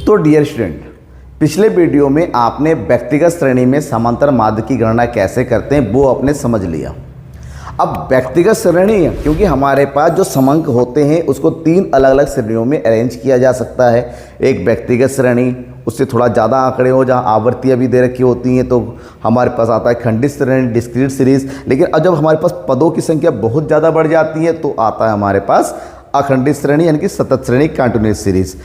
तो dear student, पिछले video में आपने व्यक्तिगत श्रेणी में समांतर माध्य की गणना कैसे करते हैं वो आपने समझ लिया। अब व्यक्तिगत श्रेणी है क्योंकि हमारे पास जो समांक होते हैं उसको 3 अलग अलग श्रेणियों में अरेंज किया जा सकता है। एक व्यक्तिगत श्रेणी, उससे थोड़ा ज़्यादा आंकड़े हो जहाँ आवृत्तियाँ भी दे रखी होती हैं तो हमारे पास आता है खंडित श्रेणी, डिस्क्रीट सीरीज। लेकिन अब जब हमारे पास पदों की संख्या बहुत ज़्यादा बढ़ जाती है तो आता है हमारे पास अखंडित श्रेणी यानी कि सतत श्रेणी, कंटिन्यूअस सीरीज।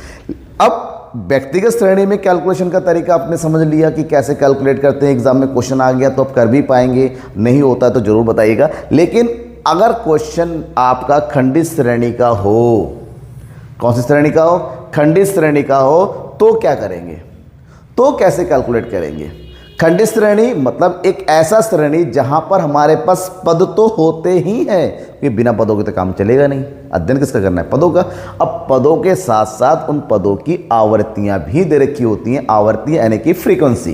अब व्यक्तिगत श्रेणी में कैलकुलेशन का तरीका आपने समझ लिया कि कैसे कैलकुलेट करते हैं। एग्जाम में क्वेश्चन आ गया तो आप कर भी पाएंगे, नहीं होता है तो ज़रूर बताइएगा। लेकिन अगर क्वेश्चन आपका खंडित श्रेणी का हो, कौन सी श्रेणी का हो? खंडित श्रेणी का हो, तो क्या करेंगे, तो कैसे कैलकुलेट करेंगे? खंडित श्रेणी मतलब एक ऐसा श्रेणी जहां पर हमारे पास पद तो होते ही हैं, कि बिना पदों के तो काम चलेगा नहीं। अध्ययन किसका करना है? पदों का। अब पदों के साथ साथ उन पदों की आवृत्तियां भी दे रखी होती हैं, आवृत्ति यानी कि फ्रीक्वेंसी।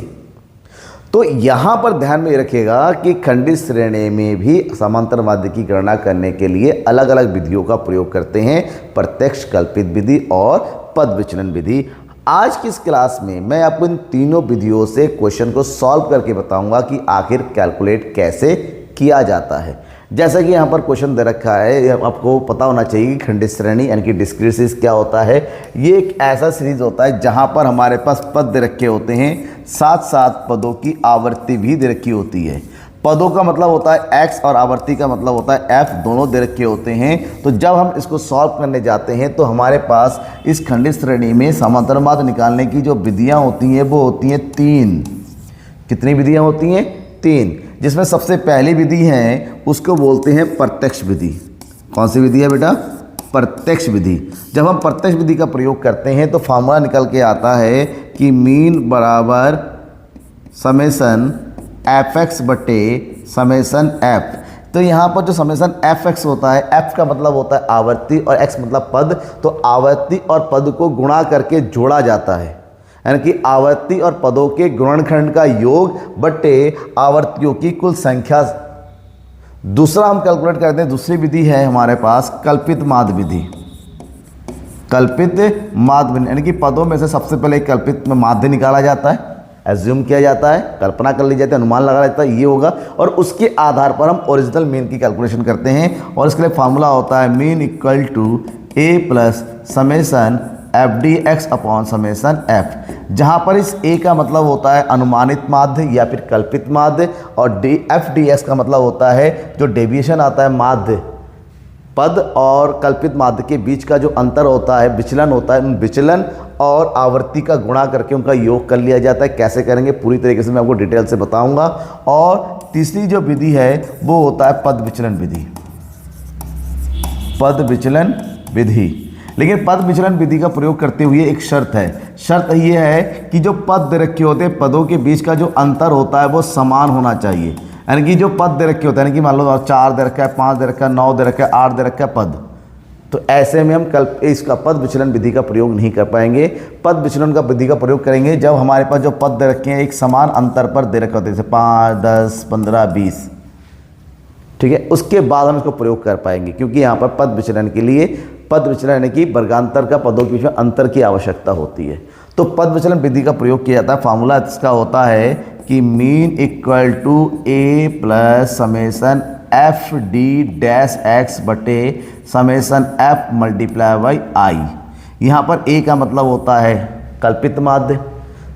तो यहां पर ध्यान में रखिएगा कि खंडित श्रेणी में भी समांतर माध्य की गणना करने के लिए अलग अलग विधियों का प्रयोग करते हैं, प्रत्यक्ष, कल्पित विधि और पद विचलन विधि। आज की इस क्लास में मैं आपको इन तीनों विधियों से क्वेश्चन को सॉल्व करके बताऊंगा कि आखिर कैलकुलेट कैसे किया जाता है। जैसा कि यहाँ पर क्वेश्चन दे रखा है, आपको पता होना चाहिए कि खंडित श्रेणी यानी कि डिस्क्रीट सीरीज क्या होता है। ये एक ऐसा सीरीज होता है जहाँ पर हमारे पास पद दे रखे होते हैं, साथ साथ पदों की आवृत्ति भी दे रखी होती है। पदों का मतलब होता है x और आवृत्ति का मतलब होता है f, दोनों दे रखे होते हैं। तो जब हम इसको सॉल्व करने जाते हैं तो हमारे पास इस खंडित श्रेणी में समांतर माध्य निकालने की जो विधियां होती हैं वो होती हैं 3। कितनी विधियां होती हैं? 3। जिसमें सबसे पहली विधि है उसको बोलते हैं प्रत्यक्ष विधि। कौन सी विधि है बेटा? प्रत्यक्ष विधि। जब हम प्रत्यक्ष विधि का प्रयोग करते हैं तो फार्मूला निकल के आता है कि मीन बराबर समेसन fx बटे समेसन f। तो यहाँ पर जो समेसन fx होता है, f का मतलब होता है आवृत्ति और x मतलब पद, तो आवृत्ति और पद को गुणा करके जोड़ा जाता है, यानी कि आवृत्ति और पदों के गुणनखंड का योग बटे आवृत्तियों की कुल संख्या। दूसरा हम कैलकुलेट करते हैं, दूसरी विधि है हमारे पास कल्पित माध्य विधि। कल्पित माध्य विधि यानी कि पदों में से सबसे पहले कल्पित माध्य निकाला जाता है, एज्यूम किया जाता है, कल्पना कर ली जाती है, अनुमान लगाया जाता है ये होगा, और उसके आधार पर हम ओरिजिनल मीन की कैलकुलेशन करते हैं। और इसके लिए फार्मूला होता है mean equal to a plus summation F D x upon summation f, जहाँ पर इस a का मतलब होता है अनुमानित माध्य या फिर कल्पित माध्य, और एफ डी एक्स का मतलब होता है जो डेविएशन आता है माध्य, पद और कल्पित माध्य के बीच का जो अंतर होता है, विचलन होता है, उन विचलन और आवृत्ति का गुणा करके उनका योग कर लिया जाता है। कैसे करेंगे पूरी तरीके से मैं आपको डिटेल से बताऊंगा। और तीसरी जो विधि है वो होता है पद विचलन विधि। पद विचलन विधि। लेकिन पद विचलन विधि का प्रयोग करते हुए एक शर्त है। शर्त ये है कि जो पद दे रखे होते हैं, पदों के बीच का जो अंतर होता है वो समान होना चाहिए। यानी कि जो पद दे रखे होते हैं, यानी कि मान लो 4 दे रखा है, 5 दे रखा है, 9 दे रखा है, 8 दे रखा है पद, तो ऐसे में हम इसका पद विचलन विधि का प्रयोग नहीं कर पाएंगे। पद विचलन का विधि का प्रयोग करेंगे जब हमारे पास जो पद दे रखे हैं एक समान अंतर पर दे रखे होते हैं, जैसे 5, 10, 15, 20, ठीक है, उसके बाद हम इसको प्रयोग कर पाएंगे। क्योंकि यहाँ पर पद विचलन के लिए, पद विचलन यानी कि वर्गांतर का पदों के बीच में अंतर की आवश्यकता होती है, तो पद विचलन विधि का प्रयोग किया जाता है। फार्मूला इसका होता है कि mean equal to a plus summation F D dash X बटे summation F multiply by I. यहाँ पर a का मतलब होता है कल्पित माध्य,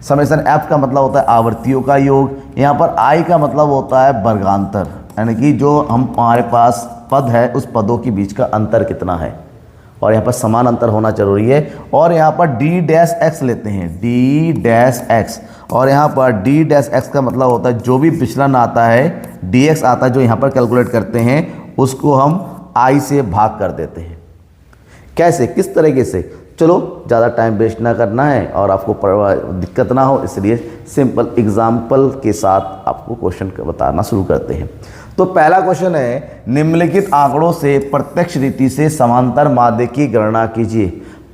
समेसन f का मतलब होता है आवृत्तियों का योग, यहाँ पर i का मतलब होता है वर्गांतर, यानी कि जो हमारे पास पद है उस पदों के बीच का अंतर कितना है, और यहाँ पर समान अंतर होना जरूरी है। और यहाँ पर d डैश x लेते हैं, d डैश x, और यहाँ पर d डैश x का मतलब होता है जो भी विचलन आता है, dx आता है जो यहाँ पर कैलकुलेट करते हैं, उसको हम i से भाग कर देते हैं। कैसे, किस तरीके से? चलो ज़्यादा टाइम वेस्ट ना करना है और आपको दिक्कत ना हो, इसलिए सिंपल एग्जाम्पल के साथ आपको क्वेश्चन बताना शुरू करते हैं। तो पहला क्वेश्चन है, निम्नलिखित आंकड़ों से प्रत्यक्ष रीति से समांतर माध्य की गणना कीजिए।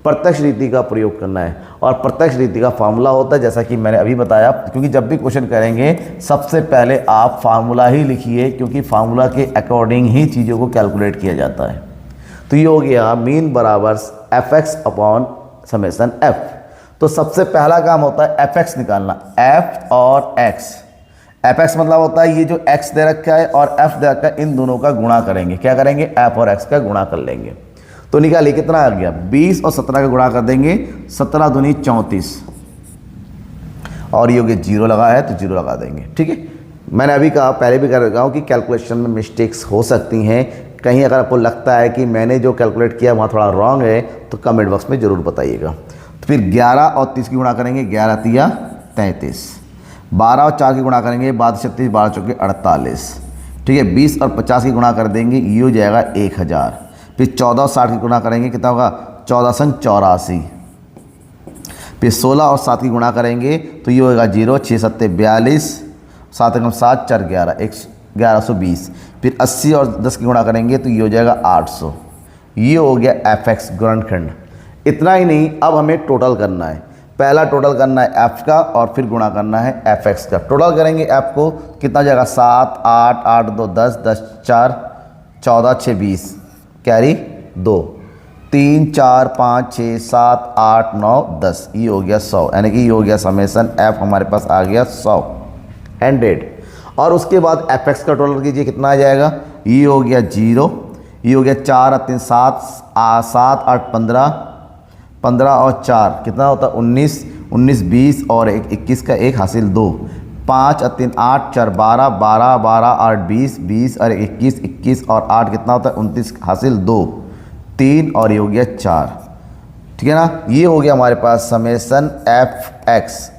प्रत्यक्ष रीति का प्रयोग करना है, और प्रत्यक्ष रीति का फार्मूला होता है जैसा कि मैंने अभी बताया, क्योंकि जब भी क्वेश्चन करेंगे सबसे पहले आप फार्मूला ही लिखिए, क्योंकि फार्मूला के अकॉर्डिंग ही चीज़ों को कैलकुलेट किया जाता है। तो ये हो गया मीन बराबर F x upon summation F. तो सबसे पहला काम होता है एफ एक्स निकालना, एफ और एक्स। एफ एक्स मतलब होता है ये जो एक्स दे रखा है और एफ दे रखा है, इन दोनों का गुणा करेंगे। क्या करेंगे? एफ और एक्स का गुणा कर लेंगे। तो निकालिए कितना आ गया, 20 और 17 का गुणा कर देंगे, 17 दूनी 34 और ये हो गया 0 लगा है तो 0 लगा देंगे। ठीक है, मैंने अभी कहा, पहले भी कर रखा हूँ कि कैलकुलेशन में मिस्टेक्स हो सकती हैं। कहीं अगर आपको लगता है कि मैंने जो कैलकुलेट किया वहाँ थोड़ा रॉन्ग है तो कमेंट बॉक्स में ज़रूर बताइएगा। तो फिर 11 और 30 की गुणा करेंगे, 11 तिया 33, 12 और 4 की गुणा करेंगे, 12 36, 12 चौके 48। ठीक है, 20 और 50 की गुणा कर देंगे, ये हो जाएगा 1000। फिर 14 और 60 की गुणा करेंगे, कितना होगा? 14 संग 84। फिर 16 और 7 की गुणा करेंगे तो ये होगा 0, 6 7 42, 7 एकम 7, 4 11, 1120। फिर 80 और 10 की गुणा करेंगे तो ये हो जाएगा 800। ये हो गया एफ एक्स गुणनखंड। इतना ही नहीं, अब हमें टोटल करना है। पहला टोटल करना है एफ का और फिर गुणा करना है एफ एक्स का। टोटल करेंगे एफ को, कितना हो जाएगा? 7 8 8 2 10 10 4 14 6 20, कैरी 2, 3 4 5 6 7 8 9 10, ये हो गया 100। यानी कि ये हो गया समेसन एफ हमारे पास आ गया 100 100। और उसके बाद एफ एक्स का टोटल कीजिए, कितना आ जाएगा? ये हो गया 0, ये हो गया 4 और 3 7 7 8 15, 15 और 4 कितना होता है? 19, 19 20 और 21 का 1 हासिल 2, 5 और 3 8 4 12, 12 12 8 20, 20 और 21, 21 और 8 कितना होता है? 29 हासिल 2, 3 और ये हो गया 4। ठीक है ना, ये हो गया हमारे पास समेसन एफ एक्स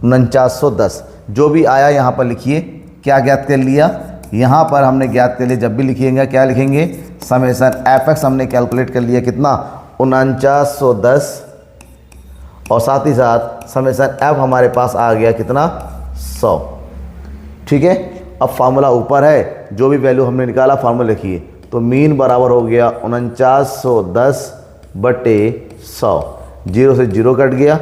4910। जो भी आया यहाँ पर लिखिए, क्या ज्ञात कर लिया? यहाँ पर हमने ज्ञात कर लिया। जब भी लिखिएगा क्या लिखेंगे? समेसन एफ एक्स हमने कैलकुलेट कर लिया, कितना? 4910। और साथ ही साथ समेसन एफ हमारे पास आ गया कितना? 100। ठीक है, अब फार्मूला ऊपर है, जो भी वैल्यू हमने निकाला फार्मूला लिखिए। तो मीन बराबर हो गया 4910 बटे 100, 0 से 0 कट गया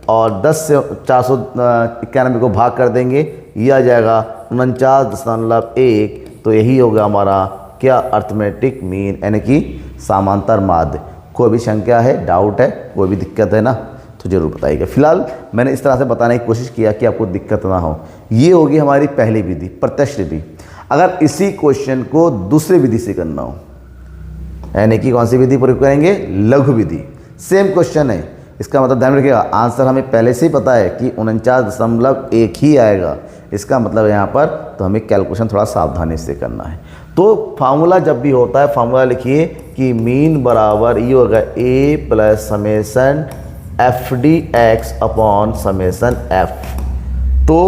और 10 से 491 को भाग कर देंगे, ये आ जाएगा 49.1। तो यही होगा हमारा क्या? अर्थमेटिक मीन, यानी कि समांतर माध्य। कोई भी शंका है, डाउट है, कोई भी दिक्कत है ना, तो ज़रूर बताइएगा। फिलहाल मैंने इस तरह से बताने की कोशिश किया कि आपको दिक्कत ना हो। ये होगी हमारी पहली विधि, प्रत्यक्ष विधि। अगर इसी क्वेश्चन को दूसरी विधि से करना हो, यानी कि कौन सी विधि प्रयोग करेंगे? लघु विधि। सेम क्वेश्चन है, इसका मतलब ध्यान रखिएगा, आंसर हमें पहले से ही पता है कि 49.1 ही आएगा। इसका मतलब यहाँ पर तो हमें कैलकुलेशन थोड़ा सावधानी से करना है। तो फार्मूला जब भी होता है, फार्मूला लिखिए कि मीन बराबर ये होगा A plus summation F D x upon summation F. तो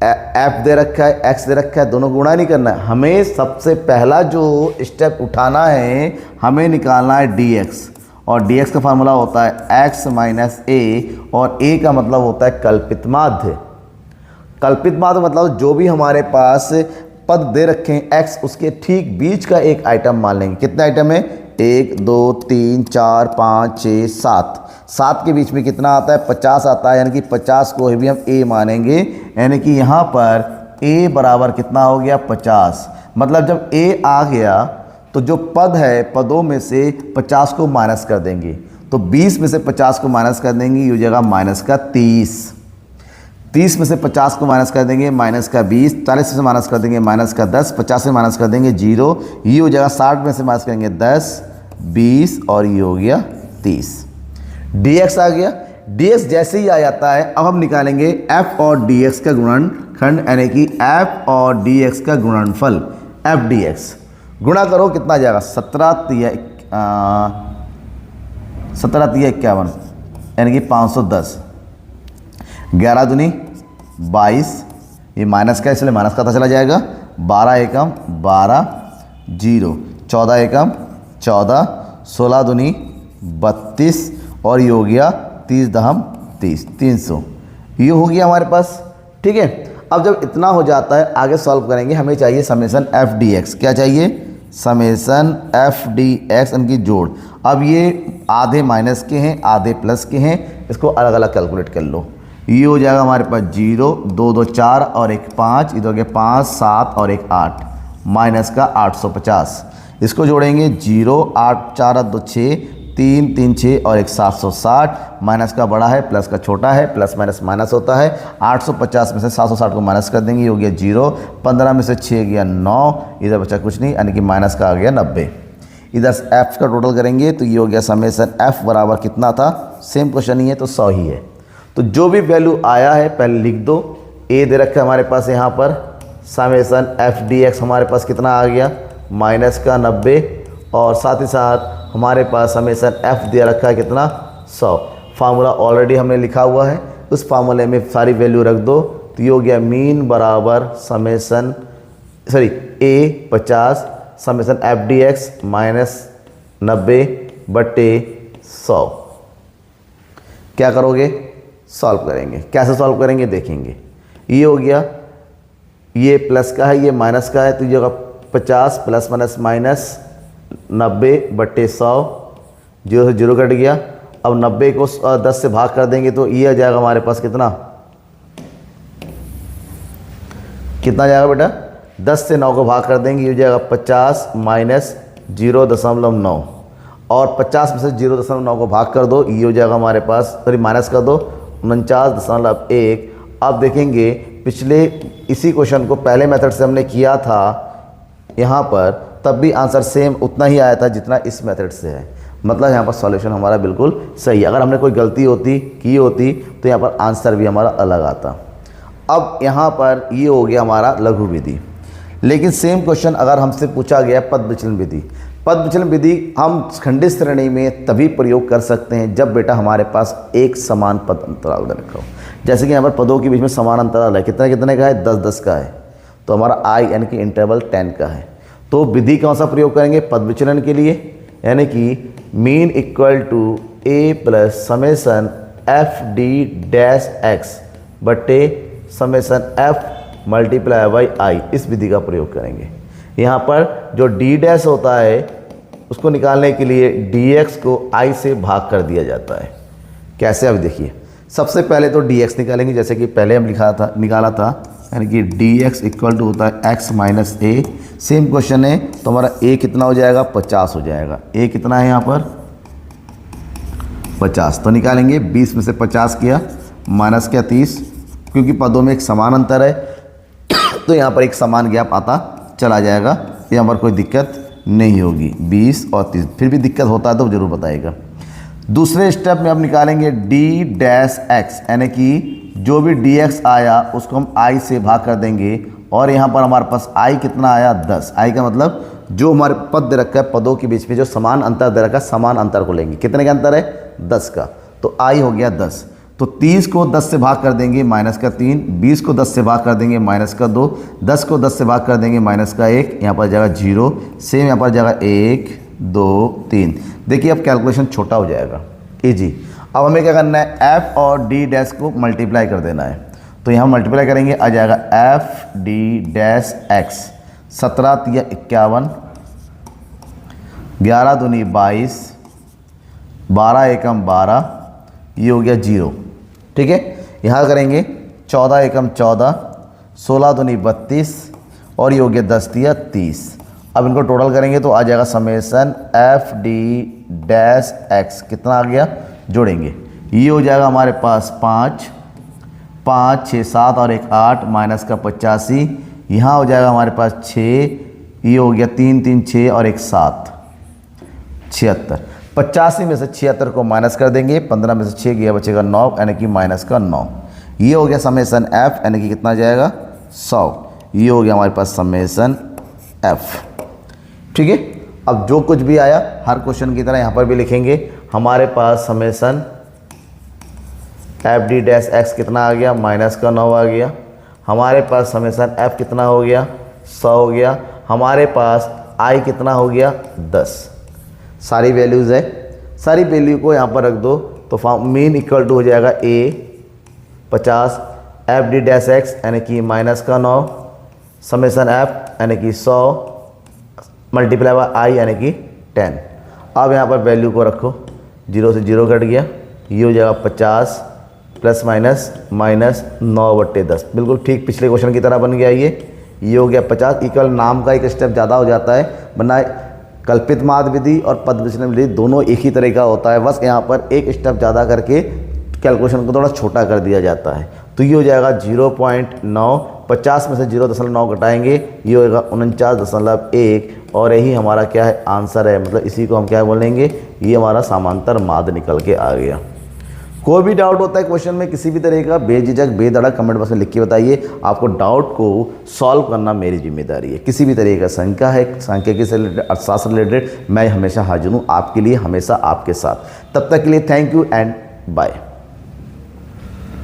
एफ दे रखा है, एक्स दे रखा है, दोनों गुणा नहीं करना है। हमें सबसे पहला जो स्टेप उठाना है, हमें निकालना है डी एक्स। और डी एक्स का फार्मूला होता है एक्स माइनस ए, और ए का मतलब होता है कल्पित माध्य। कल्पित माध्य मतलब जो भी हमारे पास पद दे रखे हैं एक्स, उसके ठीक बीच का एक आइटम मान लेंगे। कितने आइटम है? 1 2 3 4 5 6 7। 7 के बीच में कितना आता है? 50 आता है, यानी कि 50 को भी हम a मानेंगे। यानी कि यहाँ पर a बराबर कितना हो गया? 50। मतलब जब a आ गया तो जो पद है, पदों में से 50 को माइनस कर देंगे। तो 20 में से 50 को माइनस कर देंगे, ये हो जाएगा माइनस का 30। 30 में से 50 को माइनस कर देंगे, माइनस का 20। 40 से माइनस कर देंगे, माइनस का 10। 50 से माइनस कर देंगे 0, ये हो जाएगा 60 में से माइनस करेंगे 10, 20 और ये हो गया 30। dx आ गया। dx जैसे ही आ जाता है, अब हम निकालेंगे f और dx का गुणनखंड, यानी कि f और dx का गुणनफल f dx। गुणा करो, कितना आ जाएगा? 17 तिया 51, यानी कि 510। 11 दूनी 22, ये माइनस का इसलिए माइनस का पता चला जाएगा। 12 एकम 12, 0, 14 एकम 14, 16 दूनी 32 और ये हो गया 30 दहम 30, 300। ये हो गया हमारे पास। ठीक है, अब जब इतना हो जाता है, आगे सॉल्व करेंगे। हमें चाहिए समेसन एफ डी एक्स। क्या चाहिए? समेसन एफ डी एक्स, इनकी जोड़। अब ये आधे माइनस के हैं, आधे प्लस के हैं, इसको अलग अलग कैलकुलेट कर लो। ये हो जाएगा हमारे पास 0, 2 2 4 और 1 5, इधर हो गया 5 7 और 1 8, माइनस का 850। इसको जोड़ेंगे 0 8 4 2 6, 3 3 6 और एक 760, माइनस का बड़ा है प्लस का छोटा है, प्लस माइनस माइनस होता है। 850 में से 760 को माइनस कर देंगे, ये हो गया 0। 15 में से 6 गया 9, इधर बचा कुछ नहीं, यानी कि माइनस का आ गया 90। इधर f का टोटल करेंगे तो ये हो गया समेसन f बराबर कितना था, सेम क्वेश्चन ही है तो 100 ही है। तो जो भी वैल्यू आया है पहले लिख दो। a दे रखा है हमारे पास यहाँ पर, समेसन f dx हमारे पास कितना आ गया, माइनस का 90, और साथ ही साथ हमारे पास समेसन f दे रखा है कितना, 100। फार्मूला ऑलरेडी हमने लिखा हुआ है, उस फार्मूले में सारी वैल्यू रख दो। तो ये हो गया मीन बराबर summation a 50 summation f dx minus 90 बट्टे 100। क्या करोगे, सॉल्व करेंगे। कैसे सॉल्व करेंगे देखेंगे। ये हो गया, ये प्लस का है ये माइनस का है, तो ये होगा 50 प्लस माइनस माइनस 90 बट्टे 100, 0 से 0 कट गया। अब 90 को 10 से भाग कर देंगे तो ये आ जाएगा हमारे पास कितना जाएगा बेटा, 10 से 9 को भाग कर देंगे, ये हो जाएगा 50 माइनस 0.9, और 50 में से 0.9 को भाग कर दो, ये हो जाएगा हमारे पास, माइनस कर दो 49.1। अब देखेंगे पिछले इसी क्वेश्चन को पहले मेथड से हमने किया था यहाँ पर, तब भी आंसर सेम उतना ही आया था जितना इस मेथड से है। मतलब यहाँ पर सॉल्यूशन हमारा बिल्कुल सही है। अगर हमने कोई गलती की होती तो यहाँ पर आंसर भी हमारा अलग आता। अब यहाँ पर ये हो गया हमारा लघु विधि। लेकिन सेम क्वेश्चन अगर हमसे पूछा गया पद विचलन विधि, पद विचलन विधि हम खंडित श्रेणी में तभी प्रयोग कर सकते हैं जब बेटा हमारे पास एक समान पद अंतराल रखा हो। जैसे कि यहाँ पर पदों के बीच में समान अंतराल है, कितने कितने का है, 10 का है, तो हमारा आई यानी कि इंटरवल 10 का है। तो विधि कौन सा प्रयोग करेंगे, पद विचलन के लिए, यानी कि mean equal to a plus summation F D dash X बट्टे summation f multiply by I, इस विधि का प्रयोग करेंगे। यहाँ पर जो d डैश होता है उसको निकालने के लिए dx को i से भाग कर दिया जाता है। कैसे, अब देखिए। सबसे पहले तो dx निकालेंगे, जैसे कि पहले हम निकाला था, यानी कि dx इक्वल टू होता है x माइनस ए। सेम क्वेश्चन है तो हमारा a कितना हो जाएगा, 50 हो जाएगा। a कितना है यहाँ पर, 50, तो निकालेंगे 20 में से 50 किया माइनस क्या 30, क्योंकि पदों में एक समान अंतर है तो यहाँ पर एक समान गैप आता चला जाएगा, यहाँ पर कोई दिक्कत नहीं होगी। 20 और 30, फिर भी दिक्कत होता है तो ज़रूर बताइएगा। दूसरे स्टेप में अब निकालेंगे d डैश एक्स, यानी कि जो भी dx आया उसको हम i से भाग कर देंगे, और यहाँ पर हमारे पास i कितना आया, 10। i का मतलब जो हमारे पद दे रखा है, पदों के बीच में जो समान अंतर दे रखा है, समान अंतर को लेंगे। कितने का अंतर है, 10 का, तो i हो गया 10। तो 30 को 10 से भाग कर देंगे, माइनस का 3, 20 को 10 से भाग कर देंगे, माइनस का 2, 10 को 10 से भाग कर देंगे, माइनस का 1, यहाँ पर जाएगा 0, सेम यहाँ पर जाएगा 1 2 3। देखिए अब कैलकुलेशन छोटा हो जाएगा, इजी। अब हमें क्या करना है, f और d डैश को मल्टीप्लाई कर देना है। तो यहाँ मल्टीप्लाई करेंगे, आ जाएगा f d डैश x, 17 तिया 51, 11 दूनी 22, 12 एकम 12, ये हो गया 0। ठीक है, यहाँ करेंगे 14 एकम 14, 16 दूनी 32, और ये हो गया 10 तिया 30। अब इनको टोटल करेंगे तो आ जाएगा summation F D dash X, कितना आ गया, जोड़ेंगे, ये हो जाएगा हमारे पास 5 5 6 7 और 1 8 माइनस का 85, यहाँ हो जाएगा हमारे पास 6, ये हो गया 3 3 6 और 1 7 76। 85 में से 76 को माइनस कर देंगे, 15 में से 6 गया बचेगा 9, यानी कि माइनस का 9। ये हो गया समेसन f, यानी कि कितना जाएगा 100। ये हो गया हमारे पास समेसन f। ठीक है, अब जो कुछ भी आया हर क्वेश्चन की तरह यहाँ पर भी लिखेंगे। हमारे पास summation F D dash X कितना आ गया, माइनस का 9 आ गया। हमारे पास समेसन f कितना हो गया, 100 हो गया। हमारे पास i कितना हो गया, 10। सारी वैल्यूज़ है, सारी वैल्यू को यहाँ पर रख दो तो मीन इक्वल टू हो जाएगा a 50 F D dash x, यानी कि माइनस का 9, समेसन f यानी कि 100 मल्टीप्लाई बाय आई यानी कि 10। अब यहाँ पर वैल्यू को रखो, 0 से 0 कट गया, ये हो जाएगा 50 प्लस माइनस माइनस 9/10, बिल्कुल ठीक पिछले क्वेश्चन की तरह बन गया। ये हो गया 50 इक्वल, नाम का एक स्टेप ज़्यादा हो जाता है, वरना कल्पित माद विधि और पद विचलन विधि दोनों एक ही तरह का होता है, बस यहाँ पर एक स्टेप ज़्यादा करके कैलकुलेशन को थोड़ा छोटा कर दिया जाता है। तो ये हो जाएगा 0.9, 50 में से 0.9 घटाएंगे, ये होगा 49.1 और यही हमारा क्या है आंसर है। मतलब इसी को हम क्या बोलेंगे, ये हमारा समांतर माद निकल के आ गया। कोई भी डाउट होता है क्वेश्चन में किसी भी तरह का, बेझिझक बेधड़क कमेंट बॉक्स में लिख के बताइए। आपको डाउट को सॉल्व करना मेरी जिम्मेदारी है। किसी भी तरह का शंका है, सांख्यिकी से रिलेटेड, अर्थशास्त्र रिलेटेड, मैं हमेशा हाजिर हूँ आपके लिए, हमेशा आपके साथ। तब तक के लिए थैंक यू एंड बाय।